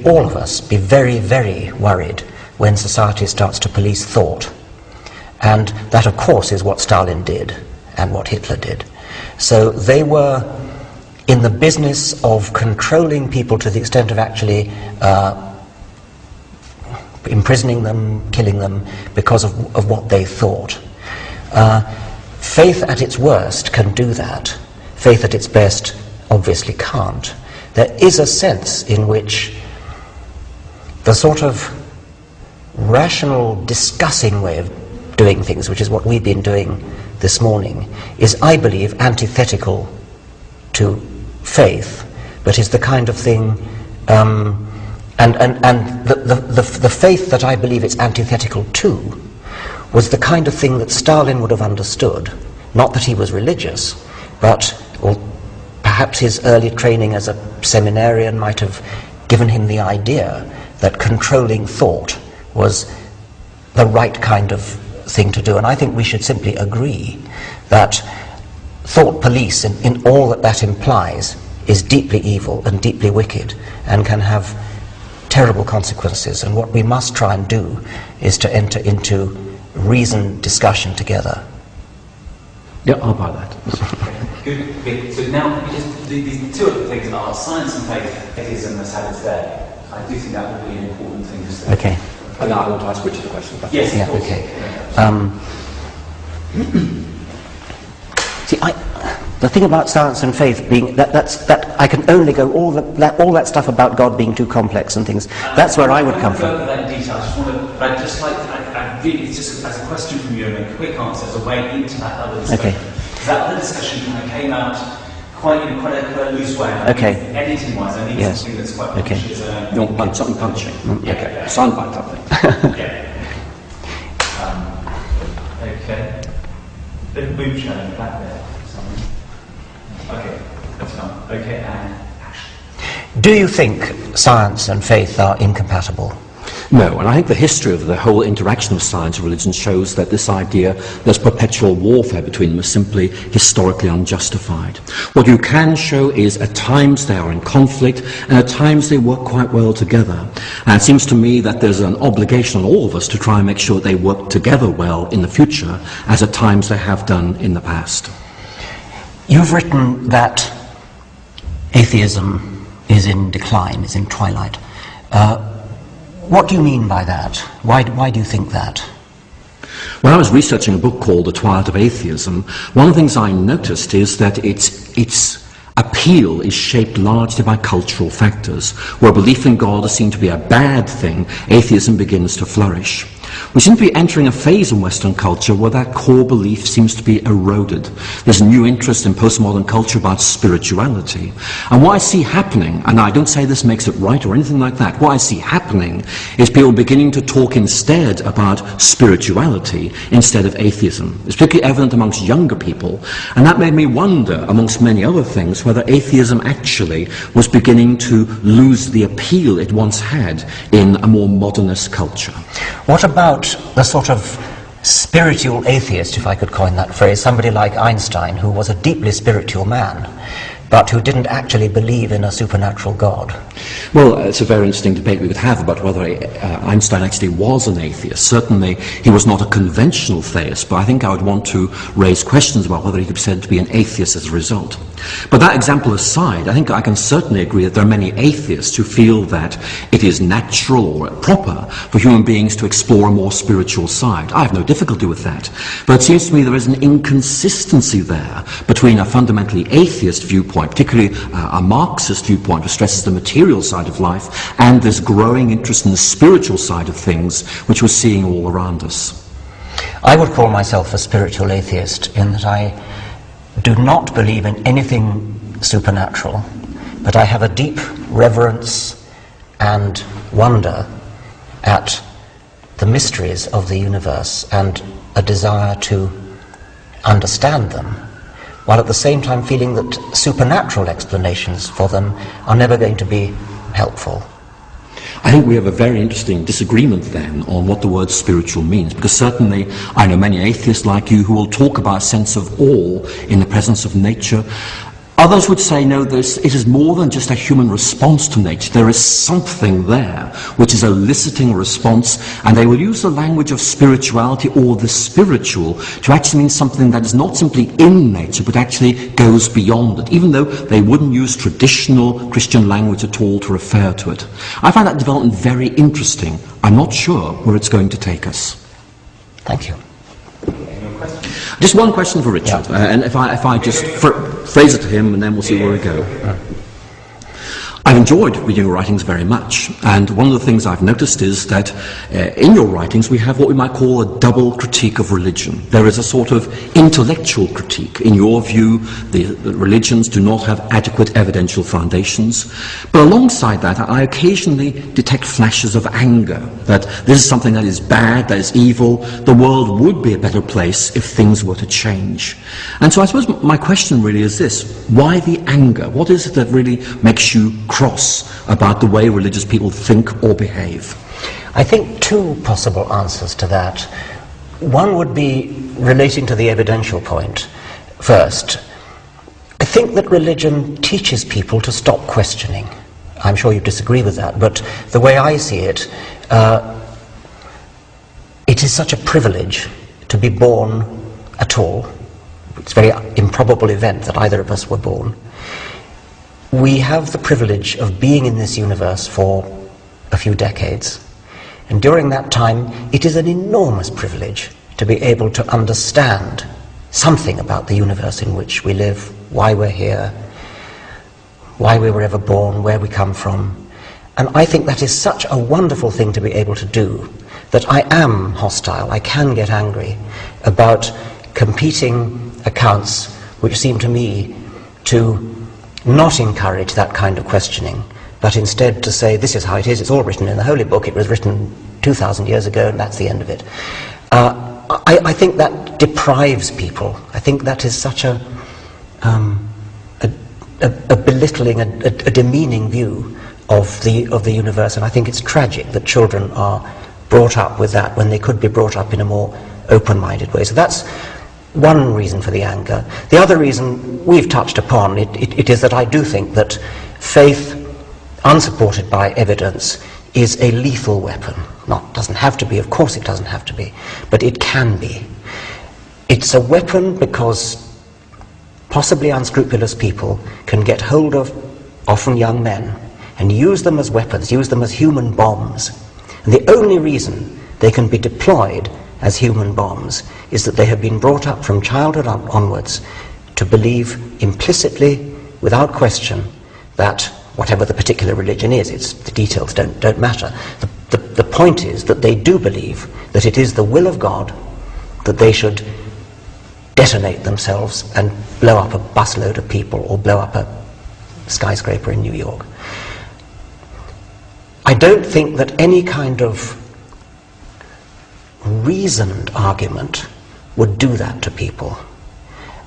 all of us be very, very worried when society starts to police thought. And that, of course, is what Stalin did and what Hitler did. So they were in the business of controlling people to the extent of actually imprisoning them, killing them, because of what they thought. Faith at its worst can do that. Faith at its best obviously can't. There is a sense in which the sort of rational discussing way of doing things, which is what we've been doing this morning, is, I believe, antithetical to faith, but is the kind of thing, and the faith that I believe it's antithetical to was the kind of thing that Stalin would have understood. Not that he was religious, but perhaps his early training as a seminarian might have given him the idea that controlling thought was the right kind of thing to do. And I think we should simply agree that thought police, in all that that implies, is deeply evil and deeply wicked and can have terrible consequences. And what we must try and do is to enter into reasoned discussion together. Yeah, I'll buy that. Good. So now, just these two other things are science and faith. Atheism has had its day. I do think that would be an important thing to say. Okay. And now I want to ask Richard a question. Yes, yeah, okay. See, the thing about science and faith being that I can only go all that stuff about God being too complex and things. That's where I would come from. That detail. I'd just like really, just as a question from you and a quick answer as a way into that other discussion. Okay. That other discussion kind of came out quite in quite a loose way. Okay. Editing-wise, I need something that's quite okay. You want something punchy? Okay. Soundbite type thing. Yeah. Okay. The mood challenge back there. Okay, that's fine. Okay, and action. Do you think science and faith are incompatible? No, and I think the history of the whole interaction of science and religion shows that this idea there's perpetual warfare between them is simply historically unjustified. What you can show is at times they are in conflict and at times they work quite well together. And it seems to me that there's an obligation on all of us to try and make sure they work together well in the future, as at times they have done in the past. You've written that atheism is in decline, is in twilight. What do you mean by that? Why do you think that? When I was researching a book called The Twilight of Atheism, one of the things I noticed is that its appeal is shaped largely by cultural factors. Where belief in God is seen to be a bad thing, atheism begins to flourish. We seem to be entering a phase in Western culture where that core belief seems to be eroded. There's a new interest in postmodern culture about spirituality. And what I see happening, and I don't say this makes it right or anything like that, what I see happening is people beginning to talk instead about spirituality instead of atheism. It's particularly evident amongst younger people, and that made me wonder, amongst many other things, whether atheism actually was beginning to lose the appeal it once had in a more modernist culture. What about the sort of spiritual atheist, if I could coin that phrase, somebody like Einstein, who was a deeply spiritual man, but who didn't actually believe in a supernatural God? Well, it's a very interesting debate we could have about whether Einstein actually was an atheist. Certainly, he was not a conventional theist, but I think I would want to raise questions about whether he could be said to be an atheist as a result. But that example aside, I think I can certainly agree that there are many atheists who feel that it is natural or proper for human beings to explore a more spiritual side. I have no difficulty with that. But it seems to me there is an inconsistency there between a fundamentally atheist viewpoint, particularly a Marxist viewpoint which stresses the material side of life, and this growing interest in the spiritual side of things which we're seeing all around us. I would call myself a spiritual atheist in that I do not believe in anything supernatural, but I have a deep reverence and wonder at the mysteries of the universe and a desire to understand them, while at the same time feeling that supernatural explanations for them are never going to be helpful. I think we have a very interesting disagreement then on what the word spiritual means, because certainly I know many atheists like you who will talk about a sense of awe in the presence of nature. Others would say, no, it is more than just a human response to nature. There is something there which is eliciting a response, and they will use the language of spirituality or the spiritual to actually mean something that is not simply in nature, but actually goes beyond it, even though they wouldn't use traditional Christian language at all to refer to it. I find that development very interesting. I'm not sure where it's going to take us. Thank you. Just one question for Richard, and if I just phrase it to him, and then we'll see where we go. I've enjoyed reading your writings very much, and one of the things I've noticed is that in your writings we have what we might call a double critique of religion. There is a sort of intellectual critique. In your view, the religions do not have adequate evidential foundations, but alongside that I occasionally detect flashes of anger, that this is something that is bad, that is evil, the world would be a better place if things were to change. And so I suppose my question really is this: why the anger? What is it that really makes you cross about the way religious people think or behave? I think two possible answers to that. One would be relating to the evidential point. First, I think that religion teaches people to stop questioning. I'm sure you disagree with that, but the way I see it, it is such a privilege to be born at all. It's a very improbable event that either of us were born. We have the privilege of being in this universe for a few decades, and during that time it is an enormous privilege to be able to understand something about the universe in which we live, why we're here, why we were ever born, where we come from. And I think that is such a wonderful thing to be able to do that I am hostile, I can get angry about competing accounts which seem to me to not encourage that kind of questioning, but instead to say, this is how it is, it's all written in the Holy Book, it was written 2,000 years ago, and that's the end of it. I think that deprives people. I think that is such a belittling, a demeaning view of the universe, and I think it's tragic that children are brought up with that when they could be brought up in a more open-minded way. So that's one reason for the anger. The other reason we've touched upon, it is that I do think that faith, unsupported by evidence, is a lethal weapon. Doesn't have to be, of course it doesn't have to be, but it can be. It's a weapon because possibly unscrupulous people can get hold of often young men and use them as weapons, use them as human bombs. And the only reason they can be deployed as human bombs is that they have been brought up from childhood onwards to believe implicitly, without question, that whatever the particular religion is, the details don't matter. The point is that they do believe that it is the will of God that they should detonate themselves and blow up a busload of people or blow up a skyscraper in New York. I don't think that any kind of reasoned argument would do that to people.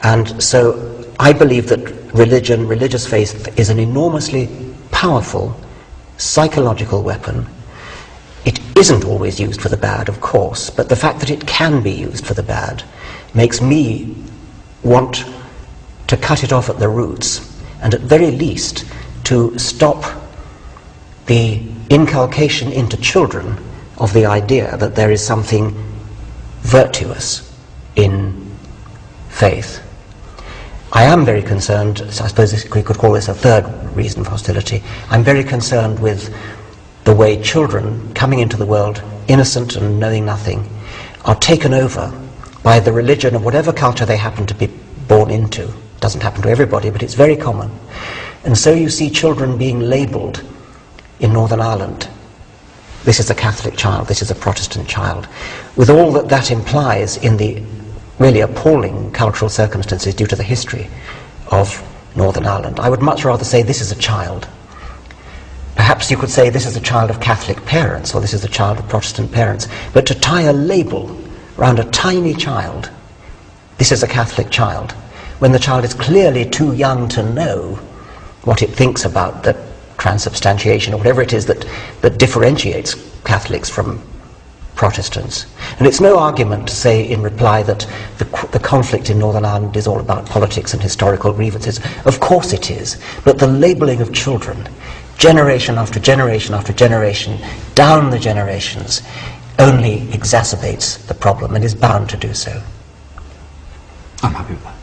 And so I believe that religious faith is an enormously powerful psychological weapon. It isn't always used for the bad, of course, but the fact that it can be used for the bad makes me want to cut it off at the roots, and at very least to stop the inculcation into children of the idea that there is something virtuous in faith. I am very concerned, I suppose we could call this a third reason for hostility, I'm very concerned with the way children coming into the world, innocent and knowing nothing, are taken over by the religion of whatever culture they happen to be born into. It doesn't happen to everybody, but it's very common. And so you see children being labelled in Northern Ireland. This is a Catholic child, this is a Protestant child, with all that that implies in the really appalling cultural circumstances due to the history of Northern Ireland. I would much rather say this is a child. Perhaps you could say this is a child of Catholic parents, or this is a child of Protestant parents, but to tie a label around a tiny child, this is a Catholic child, when the child is clearly too young to know what it thinks about the transubstantiation or whatever it is that differentiates Catholics from Protestants. And it's no argument to say in reply that the conflict in Northern Ireland is all about politics and historical grievances. Of course it is, but the labelling of children, generation after generation after generation, down the generations, only exacerbates the problem and is bound to do so. I'm happy with that.